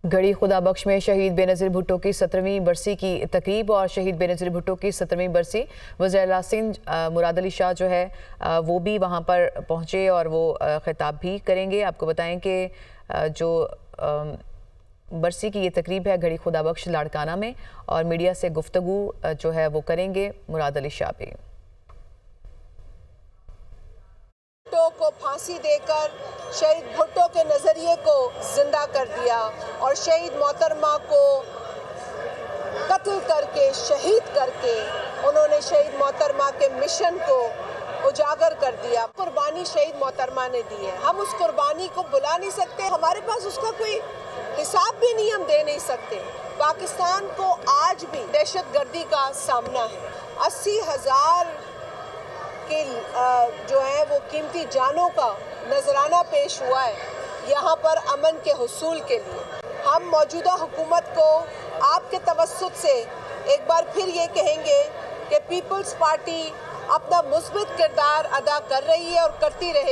गढ़ी खुदाबख्श में शहीद बेनज़ीर भुट्टो की 17वीं बरसी की तकरीब और शहीद बेनज़ीर भुट्टो की 17वीं बरसी वज़ीर-ए-आला सिंध मुराद अली शाह जो है वो भी वहाँ पर पहुँचे और वो खिताब भी करेंगे। आपको बताएं कि जो बरसी की ये तकरीब है गढ़ी खुदाबख्श लाड़काना में और मीडिया से गुफ्तगू जो है वो करेंगे मुराद अली शाह भी। भुट्टो को फांसी देकर शहीद भुट्टो के नज़रिए को जिंदा कर दिया और शहीद मोहतरमा को कत्ल करके शहीद करके उन्होंने शहीद मोहतरमा के मिशन को उजागर कर दिया। कुर्बानी शहीद मोहतरमा ने दी है, हम उस कुर्बानी को बुला नहीं सकते, हमारे पास उसका कोई हिसाब भी नहीं हम दे नहीं सकते। पाकिस्तान को आज भी दहशतगर्दी का सामना है। 80,000 के जो है वो कीमती जानों का नजराना पेश हुआ है यहाँ पर अमन के हुसूल के लिए। हम मौजूदा हुकूमत को आपके तवस्सुत से एक बार फिर ये कहेंगे कि पीपल्स पार्टी अपना मुस्बित किरदार अदा कर रही है और करती रहेगी।